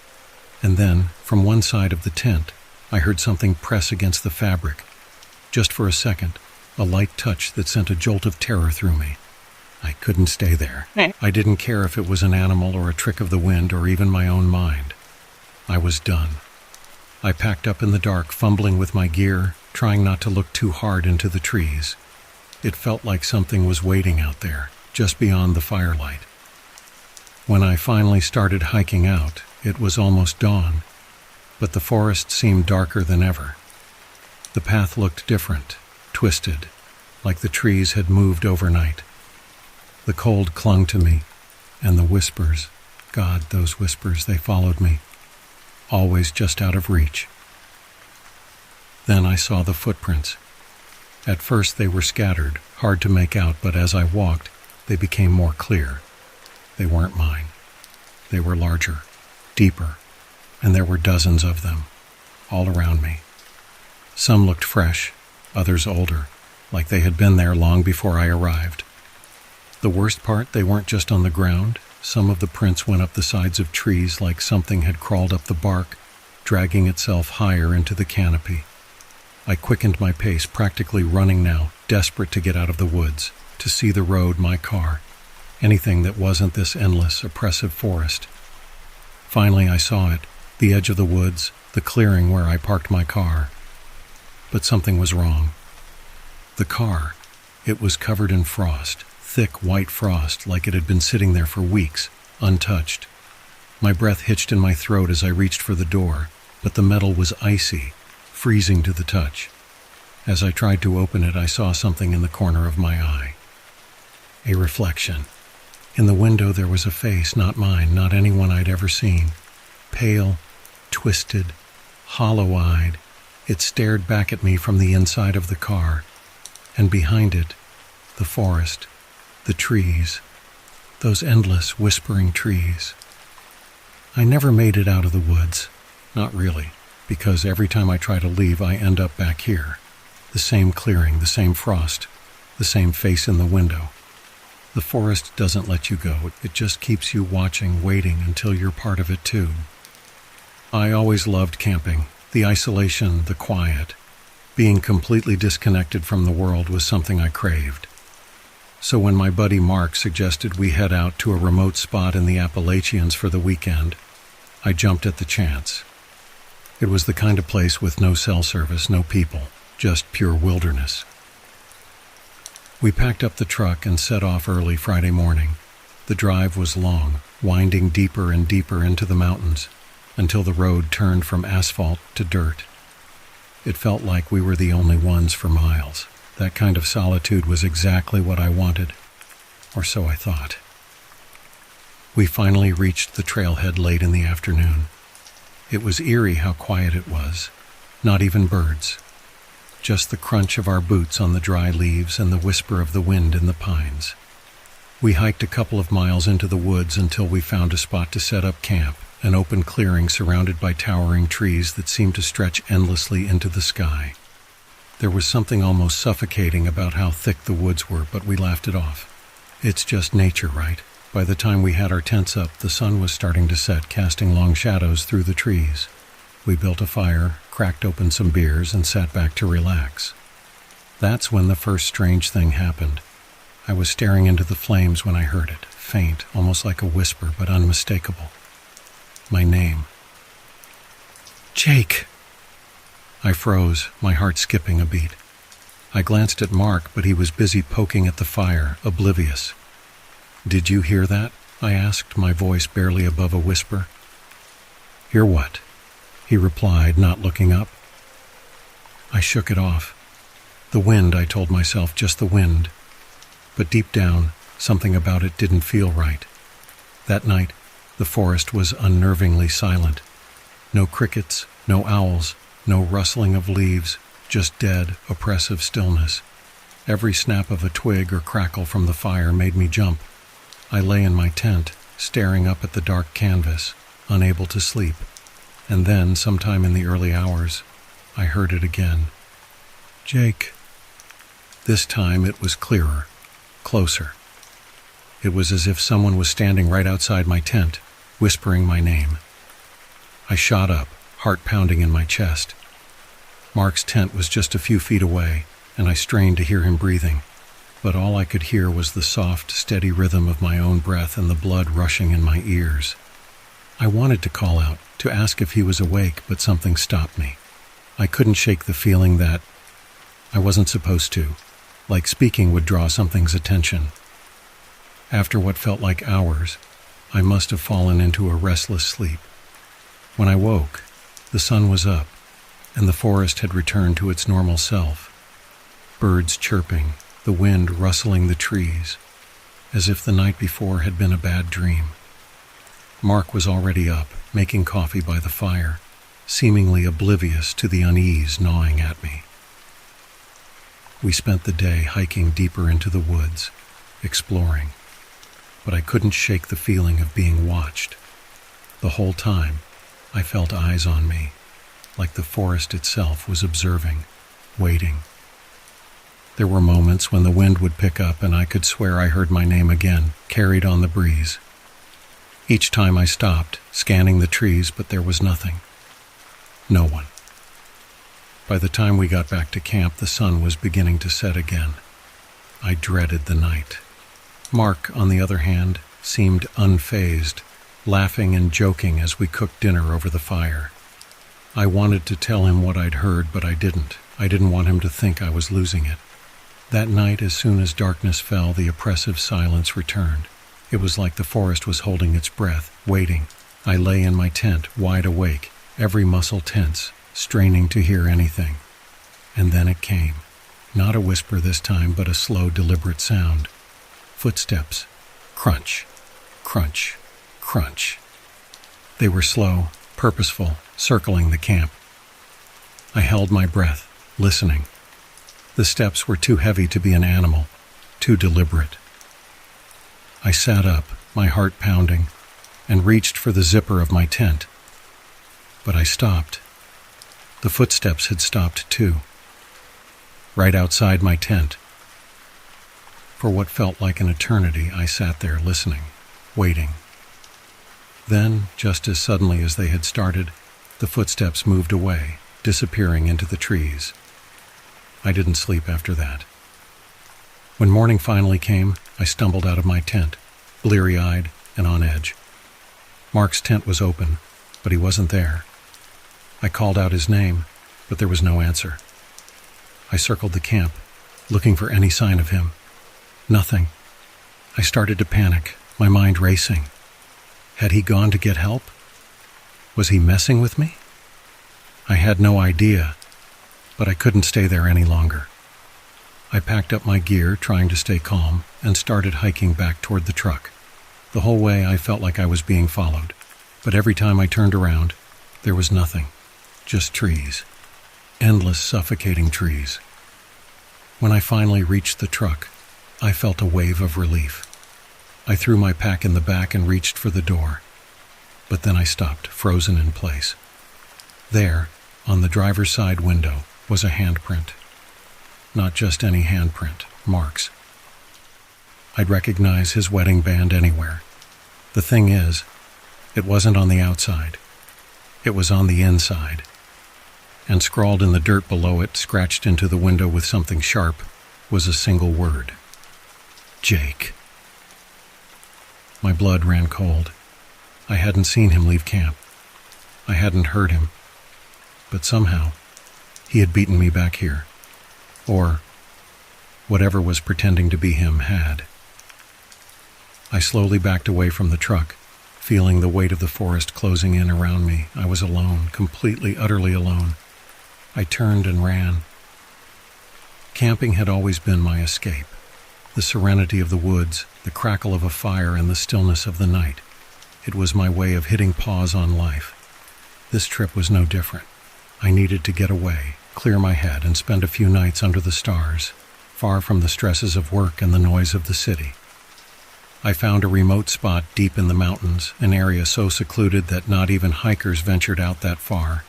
Speaker 1: And then, from one side of the tent, I heard something press against the fabric. Just for a second, a light touch that sent a jolt of terror through me. I couldn't stay there. I didn't care if it was an animal or a trick of the wind or even my own mind. I was done. I packed up in the dark, fumbling with my gear, trying not to look too hard into the trees. It felt like something was waiting out there, just beyond the firelight. When I finally started hiking out, it was almost dawn, but the forest seemed darker than ever. The path looked different, twisted, like the trees had moved overnight. The cold clung to me, and the whispers, God, those whispers, they followed me, always just out of reach. Then I saw the footprints. At first they were scattered, hard to make out, but as I walked, they became more clear. They weren't mine. They were larger, deeper, and there were dozens of them, all around me. Some looked fresh, others older, like they had been there long before I arrived. The worst part, they weren't just on the ground. Some of the prints went up the sides of trees like something had crawled up the bark, dragging itself higher into the canopy. I quickened my pace, practically running now, desperate to get out of the woods, to see the road, my car, anything that wasn't this endless, oppressive forest. Finally I saw it, the edge of the woods, the clearing where I parked my car. But something was wrong. The car, it was covered in frost, thick white frost like it had been sitting there for weeks, untouched. My breath hitched in my throat as I reached for the door, but the metal was icy, freezing to the touch. As I tried to open it, I saw something in the corner of my eye. A reflection. In the window there was a face, not mine, not anyone I'd ever seen. Pale, twisted, hollow-eyed, it stared back at me from the inside of the car, and behind it, the forest, the trees, those endless whispering trees. I never made it out of the woods, not really, because every time I try to leave I end up back here, the same clearing, the same frost, the same face in the window. The forest doesn't let you go. It just keeps you watching, waiting until you're part of it too. I always loved camping. The isolation, the quiet. Being completely disconnected from the world was something I craved. So when my buddy Mark suggested we head out to a remote spot in the Appalachians for the weekend, I jumped at the chance. It was the kind of place with no cell service, no people, just pure wilderness. We packed up the truck and set off early Friday morning. The drive was long, winding deeper and deeper into the mountains, until the road turned from asphalt to dirt. It felt like we were the only ones for miles. That kind of solitude was exactly what I wanted, or so I thought. We finally reached the trailhead late in the afternoon. It was eerie how quiet it was. Not even birds. Just the crunch of our boots on the dry leaves and the whisper of the wind in the pines. We hiked a couple of miles into the woods until we found a spot to set up camp, an open clearing surrounded by towering trees that seemed to stretch endlessly into the sky. There was something almost suffocating about how thick the woods were, but we laughed it off. It's just nature, right? By the time we had our tents up, the sun was starting to set, casting long shadows through the trees. We built a fire, cracked open some beers, and sat back to relax. That's when the first strange thing happened. I was staring into the flames when I heard it, faint, almost like a whisper, but unmistakable. My name. Jake! I froze, my heart skipping a beat. I glanced at Mark, but he was busy poking at the fire, oblivious. Did you hear that? I asked, my voice barely above a whisper. Hear what? He replied, not looking up. I shook it off. The wind, I told myself, just the wind. But deep down, something about it didn't feel right. That night, the forest was unnervingly silent. No crickets, no owls, no rustling of leaves, just dead, oppressive stillness. Every snap of a twig or crackle from the fire made me jump. I lay in my tent, staring up at the dark canvas, unable to sleep. And then, sometime in the early hours, I heard it again. Jake. This time it was clearer, closer. It was as if someone was standing right outside my tent, whispering my name. I shot up, heart pounding in my chest. Mark's tent was just a few feet away, and I strained to hear him breathing. But all I could hear was the soft, steady rhythm of my own breath and the blood rushing in my ears. I wanted to call out, to ask if he was awake, but something stopped me. I couldn't shake the feeling that I wasn't supposed to, like speaking would draw something's attention. After what felt like hours, I must have fallen into a restless sleep. When I woke, the sun was up, and the forest had returned to its normal self. Birds chirping, the wind rustling the trees, as if the night before had been a bad dream. Mark was already up, making coffee by the fire, seemingly oblivious to the unease gnawing at me. We spent the day hiking deeper into the woods, exploring, but I couldn't shake the feeling of being watched. The whole time, I felt eyes on me, like the forest itself was observing, waiting. There were moments when the wind would pick up and I could swear I heard my name again, carried on the breeze. Each time I stopped, scanning the trees, but there was nothing. No one. By the time we got back to camp, the sun was beginning to set again. I dreaded the night. Mark, on the other hand, seemed unfazed, laughing and joking as we cooked dinner over the fire. I wanted to tell him what I'd heard, but I didn't. I didn't want him to think I was losing it. That night, as soon as darkness fell, the oppressive silence returned. It was like the forest was holding its breath, waiting. I lay in my tent, wide awake, every muscle tense, straining to hear anything. And then it came. Not a whisper this time, but a slow, deliberate sound. Footsteps. Crunch. Crunch. Crunch. They were slow, purposeful, circling the camp. I held my breath, listening. The steps were too heavy to be an animal, too deliberate. I sat up, my heart pounding, and reached for the zipper of my tent. But I stopped. The footsteps had stopped too. Right outside my tent. For what felt like an eternity, I sat there listening, waiting. Then, just as suddenly as they had started, the footsteps moved away, disappearing into the trees. I didn't sleep after that. When morning finally came, I stumbled out of my tent, bleary-eyed and on edge. Mark's tent was open, but he wasn't there. I called out his name, but there was no answer. I circled the camp, looking for any sign of him. Nothing. I started to panic, my mind racing. Had he gone to get help? Was he messing with me? I had no idea, but I couldn't stay there any longer. I packed up my gear, trying to stay calm, and started hiking back toward the truck. The whole way I felt like I was being followed, but every time I turned around, there was nothing, just trees. Endless, suffocating trees. When I finally reached the truck, I felt a wave of relief. I threw my pack in the back and reached for the door, but then I stopped, frozen in place. There, on the driver's side window, was a handprint. Not just any handprint, Mark's. I'd recognize his wedding band anywhere. The thing is, it wasn't on the outside. It was on the inside. And scrawled in the dirt below it, scratched into the window with something sharp, was a single word. Jake. My blood ran cold. I hadn't seen him leave camp. I hadn't heard him. But somehow, he had beaten me back here. Or, whatever was pretending to be him had. I slowly backed away from the truck, feeling the weight of the forest closing in around me. I was alone, completely, utterly alone. I turned and ran. Camping had always been my escape. The serenity of the woods, the crackle of a fire, and the stillness of the night. It was my way of hitting pause on life. This trip was no different. I needed to get away, clear my head, and spend a few nights under the stars, far from the stresses of work and the noise of the city. I found a remote spot deep in the mountains, an area so secluded that not even hikers ventured out that far.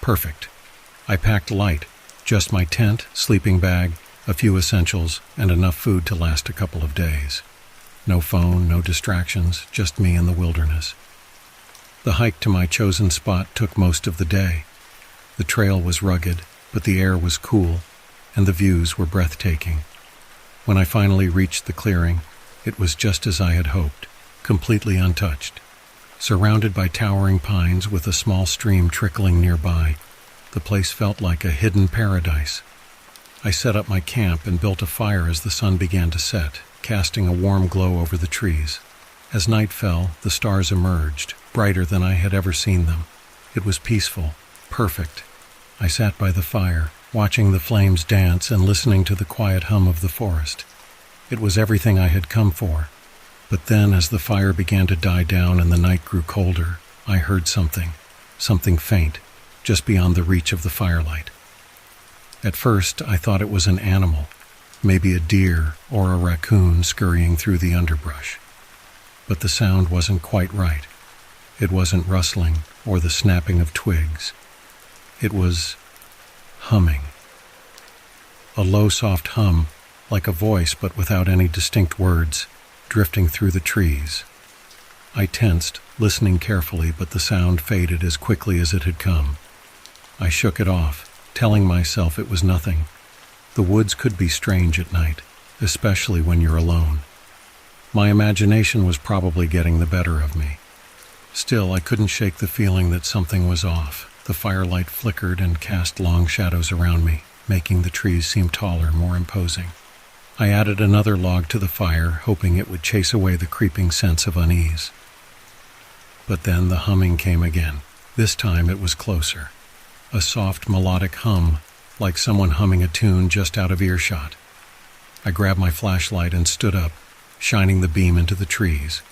Speaker 1: Perfect. I packed light, just my tent, sleeping bag, a few essentials, and enough food to last a couple of days. No phone, no distractions, just me in the wilderness. The hike to my chosen spot took most of the day. The trail was rugged, but the air was cool, and the views were breathtaking. When I finally reached the clearing, it was just as I had hoped, completely untouched. Surrounded by towering pines with a small stream trickling nearby, the place felt like a hidden paradise. I set up my camp and built a fire as the sun began to set, casting a warm glow over the trees. As night fell, the stars emerged, brighter than I had ever seen them. It was peaceful, perfect. I sat by the fire, watching the flames dance and listening to the quiet hum of the forest. It was everything I had come for. But then, as the fire began to die down and the night grew colder, I heard something faint, just beyond the reach of the firelight. At first, I thought it was an animal, maybe a deer or a raccoon scurrying through the underbrush. But the sound wasn't quite right. It wasn't rustling or the snapping of twigs. It was humming. A low, soft hum, like a voice but without any distinct words, drifting through the trees. I tensed, listening carefully, but the sound faded as quickly as it had come. I shook it off, telling myself it was nothing. The woods could be strange at night, especially when you're alone. My imagination was probably getting the better of me. Still, I couldn't shake the feeling that something was off. The firelight flickered and cast long shadows around me, making the trees seem taller, more imposing. I added another log to the fire, hoping it would chase away the creeping sense of unease. But then the humming came again. This time it was closer. A soft, melodic hum, like someone humming a tune just out of earshot. I grabbed my flashlight and stood up, shining the beam into the trees.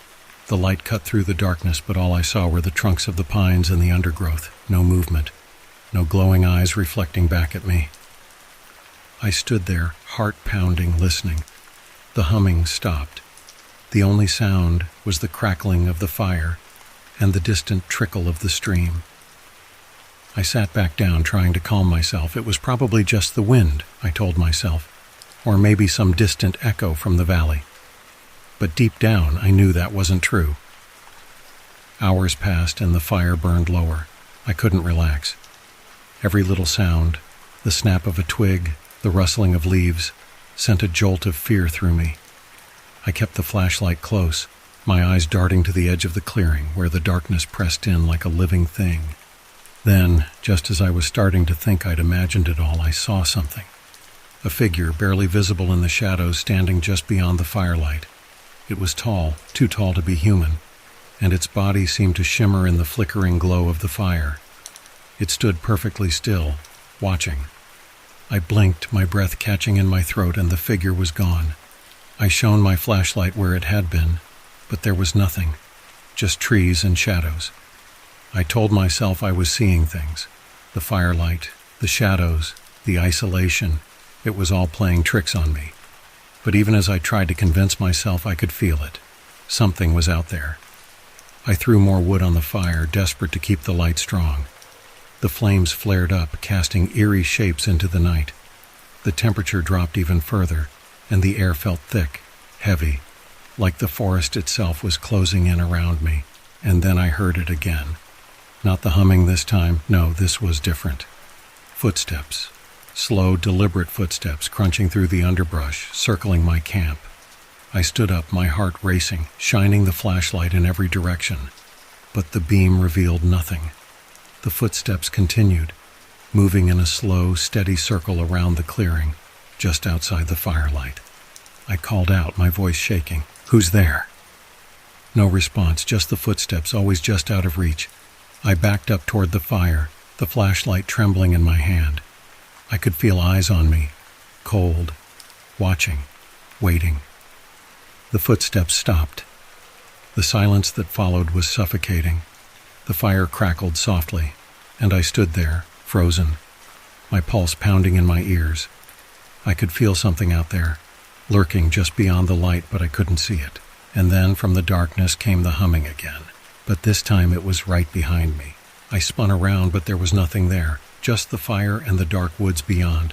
Speaker 1: The light cut through the darkness, but all I saw were the trunks of the pines and the undergrowth. No movement. No glowing eyes reflecting back at me. I stood there, heart pounding, listening. The humming stopped. The only sound was the crackling of the fire and the distant trickle of the stream. I sat back down, trying to calm myself. It was probably just the wind, I told myself. or maybe some distant echo from the valley. But deep down, I knew that wasn't true. Hours passed and the fire burned lower. I couldn't relax. Every little sound, the snap of a twig, the rustling of leaves, sent a jolt of fear through me. I kept the flashlight close, my eyes darting to the edge of the clearing where the darkness pressed in like a living thing. Then, just as I was starting to think I'd imagined it all, I saw something. A figure barely visible in the shadows standing just beyond the firelight. It was tall, too tall to be human, and its body seemed to shimmer in the flickering glow of the fire. It stood perfectly still, watching. I blinked, my breath catching in my throat, and the figure was gone. I shone my flashlight where it had been, but there was nothing, just trees and shadows. I told myself I was seeing things. The firelight, the shadows, the isolation, it was all playing tricks on me. But even as I tried to convince myself, I could feel it. Something was out there. I threw more wood on the fire, desperate to keep the light strong. The flames flared up, casting eerie shapes into the night. The temperature dropped even further, and the air felt thick, heavy, like the forest itself was closing in around me. And then I heard it again. Not the humming this time, no, this was different. Footsteps. Slow, deliberate footsteps crunching through the underbrush, circling my camp. I stood up, my heart racing, shining the flashlight in every direction. But the beam revealed nothing. The footsteps continued, moving in a slow, steady circle around the clearing, just outside the firelight. I called out, my voice shaking, "Who's there?" No response, just the footsteps, always just out of reach. I backed up toward the fire, the flashlight trembling in my hand. I could feel eyes on me, cold, watching, waiting. The footsteps stopped. The silence that followed was suffocating. The fire crackled softly, and I stood there, frozen, my pulse pounding in my ears. I could feel something out there, lurking just beyond the light, but I couldn't see it. And then from the darkness came the humming again. But this time it was right behind me. I spun around, but there was nothing there, just the fire and the dark woods beyond.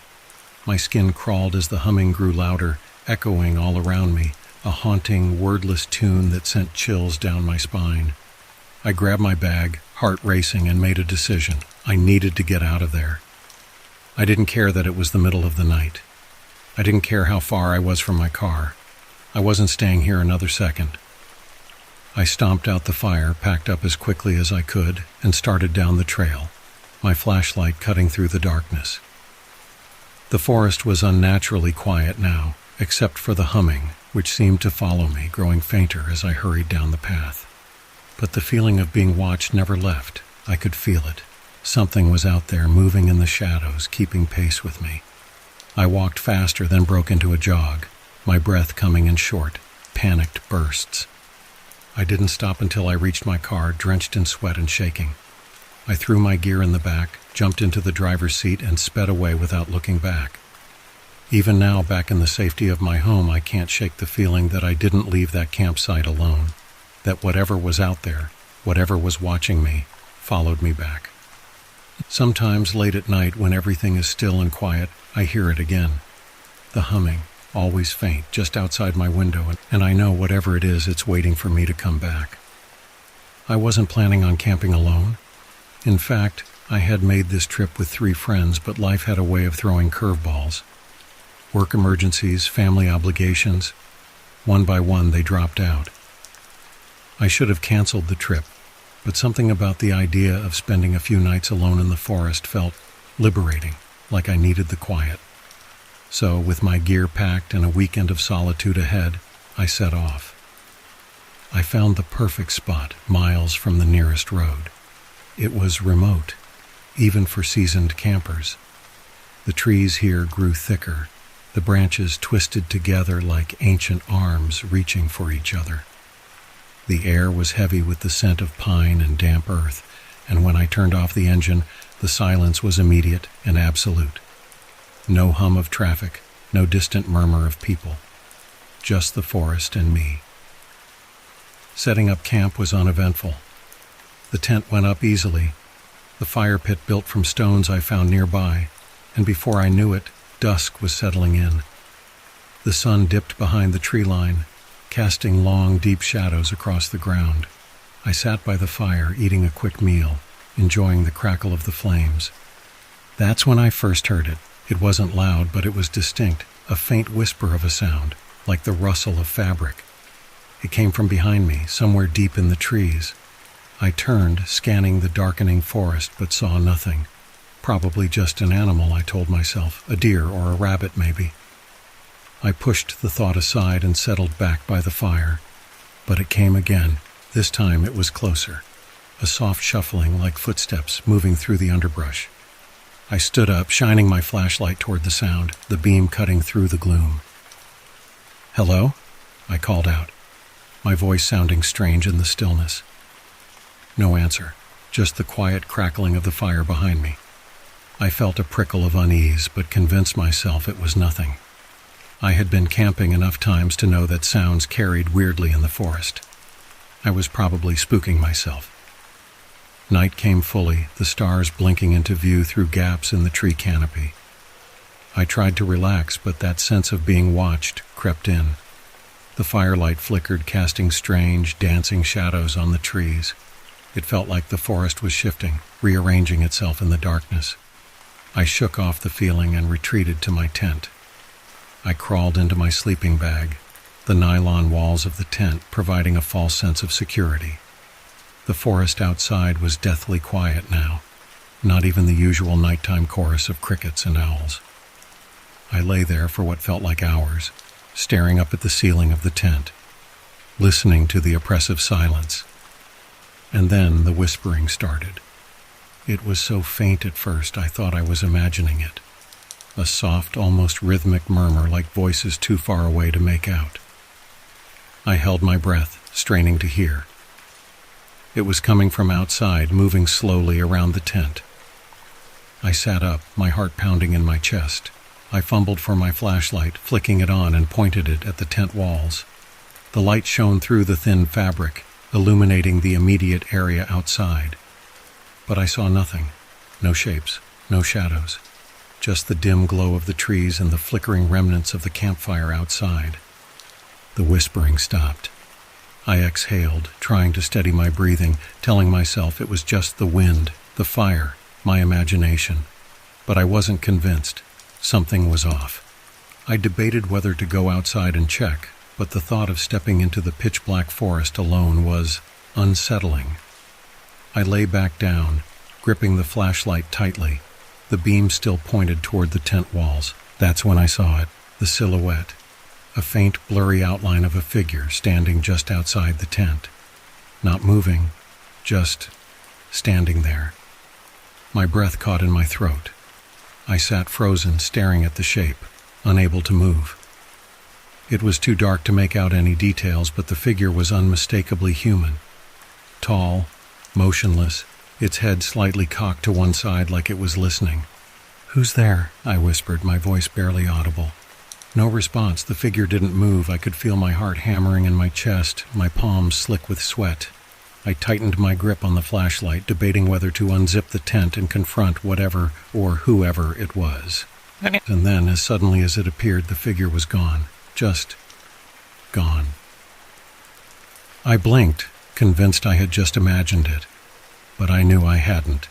Speaker 1: My skin crawled as the humming grew louder, echoing all around me, a haunting, wordless tune that sent chills down my spine. I grabbed my bag, heart racing, and made a decision. I needed to get out of there. I didn't care that it was the middle of the night. I didn't care how far I was from my car. I wasn't staying here another second. I stomped out the fire, packed up as quickly as I could, and started down the trail, my flashlight cutting through the darkness. The forest was unnaturally quiet now, except for the humming, which seemed to follow me, growing fainter as I hurried down the path. But the feeling of being watched never left. I could feel it. Something was out there, moving in the shadows, keeping pace with me. I walked faster, then broke into a jog, my breath coming in short, panicked bursts. I didn't stop until I reached my car, drenched in sweat and shaking. I threw my gear in the back, jumped into the driver's seat, and sped away without looking back. Even now, back in the safety of my home, I can't shake the feeling that I didn't leave that campsite alone, that whatever was out there, whatever was watching me, followed me back. Sometimes late at night, when everything is still and quiet, I hear it again. The humming, always faint, just outside my window, and I know whatever it is, it's waiting for me to come back. I wasn't planning on camping alone. In fact, I had made this trip with 3 friends, but life had a way of throwing curveballs. Work emergencies, family obligations. One by one, they dropped out. I should have canceled the trip, but something about the idea of spending a few nights alone in the forest felt liberating, like I needed the quiet. So, with my gear packed and a weekend of solitude ahead, I set off. I found the perfect spot, miles from the nearest road. It was remote, even for seasoned campers. The trees here grew thicker, the branches twisted together like ancient arms reaching for each other. The air was heavy with the scent of pine and damp earth, and when I turned off the engine, the silence was immediate and absolute. No hum of traffic, no distant murmur of people. Just the forest and me. Setting up camp was uneventful. The tent went up easily, the fire pit built from stones I found nearby, and before I knew it, dusk was settling in. The sun dipped behind the tree line, casting long, deep shadows across the ground. I sat by the fire, eating a quick meal, enjoying the crackle of the flames. That's when I first heard it. It wasn't loud, but it was distinct, a faint whisper of a sound, like the rustle of fabric. It came from behind me, somewhere deep in the trees. I turned, scanning the darkening forest, but saw nothing. Probably just an animal, I told myself, a deer or a rabbit maybe. I pushed the thought aside and settled back by the fire. But it came again. This time it was closer. A soft shuffling like footsteps moving through the underbrush. I stood up, shining my flashlight toward the sound, the beam cutting through the gloom. "Hello?" I called out, my voice sounding strange in the stillness. No answer, just the quiet crackling of the fire behind me. I felt a prickle of unease, but convinced myself it was nothing. I had been camping enough times to know that sounds carried weirdly in the forest. I was probably spooking myself. Night came fully, the stars blinking into view through gaps in the tree canopy. I tried to relax, but that sense of being watched crept in. The firelight flickered, casting strange, dancing shadows on the trees. It felt like the forest was shifting, rearranging itself in the darkness. I shook off the feeling and retreated to my tent. I crawled into my sleeping bag, the nylon walls of the tent providing a false sense of security. The forest outside was deathly quiet now, not even the usual nighttime chorus of crickets and owls. I lay there for what felt like hours, staring up at the ceiling of the tent, listening to the oppressive silence. And then the whispering started. It was so faint at first I thought I was imagining it. A soft, almost rhythmic murmur like voices too far away to make out. I held my breath, straining to hear. It was coming from outside, moving slowly around the tent. I sat up, my heart pounding in my chest. I fumbled for my flashlight, flicking it on and pointed it at the tent walls. The light shone through the thin fabric, illuminating the immediate area outside. But I saw nothing. No shapes, no shadows. Just the dim glow of the trees and the flickering remnants of the campfire outside. The whispering stopped. I exhaled, trying to steady my breathing, telling myself it was just the wind, the fire, my imagination. But I wasn't convinced. Something was off. I debated whether to go outside and check, but the thought of stepping into the pitch-black forest alone was unsettling. I lay back down, gripping the flashlight tightly. The beam still pointed toward the tent walls. That's when I saw it, the silhouette. A faint, blurry outline of a figure standing just outside the tent. Not moving, just standing there. My breath caught in my throat. I sat frozen, staring at the shape, unable to move. It was too dark to make out any details, but the figure was unmistakably human. Tall, motionless, its head slightly cocked to one side like it was listening. "Who's there?" I whispered, my voice barely audible. No response. The figure didn't move. I could feel my heart hammering in my chest, my palms slick with sweat. I tightened my grip on the flashlight, debating whether to unzip the tent and confront whatever or whoever it was. And then, as suddenly as it appeared, the figure was gone. Just gone. I blinked, convinced I had just imagined it. But I knew I hadn't.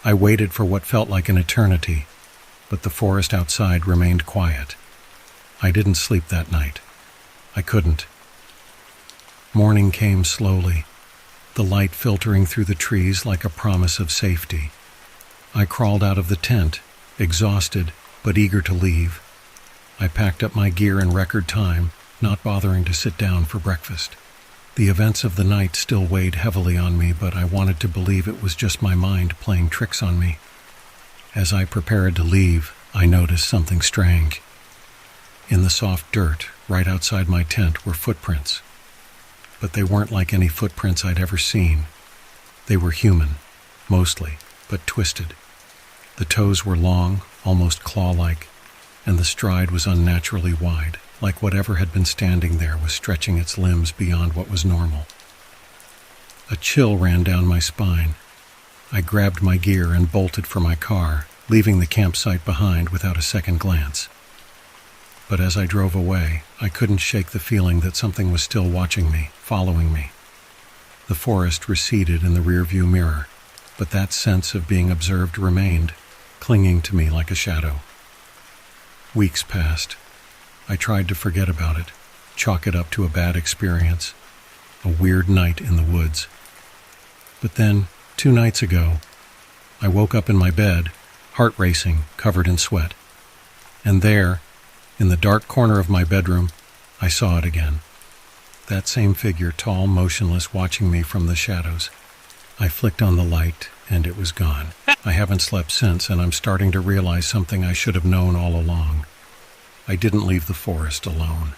Speaker 1: I waited for what felt like an eternity, but the forest outside remained quiet. I didn't sleep that night. I couldn't. Morning came slowly, the light filtering through the trees like a promise of safety. I crawled out of the tent, exhausted but eager to leave. I packed up my gear in record time, not bothering to sit down for breakfast. The events of the night still weighed heavily on me, but I wanted to believe it was just my mind playing tricks on me. As I prepared to leave, I noticed something strange. In the soft dirt, right outside my tent, were footprints. But they weren't like any footprints I'd ever seen. They were human, mostly, but twisted. The toes were long, almost claw-like, and the stride was unnaturally wide, like whatever had been standing there was stretching its limbs beyond what was normal. A chill ran down my spine. I grabbed my gear and bolted for my car, leaving the campsite behind without a second glance. but as I drove away, I couldn't shake the feeling that something was still watching me, following me. The forest receded in the rearview mirror, but that sense of being observed remained, clinging to me like a shadow. Weeks passed. I tried to forget about it, chalk it up to a bad experience, a weird night in the woods. But then, 2 nights ago, I woke up in my bed, heart racing, covered in sweat. And there, in the dark corner of my bedroom, I saw it again. That same figure, tall, motionless, watching me from the shadows. I flicked on the light, and it was gone. I haven't slept since, and I'm starting to realize something I should have known all along. I didn't leave the forest alone.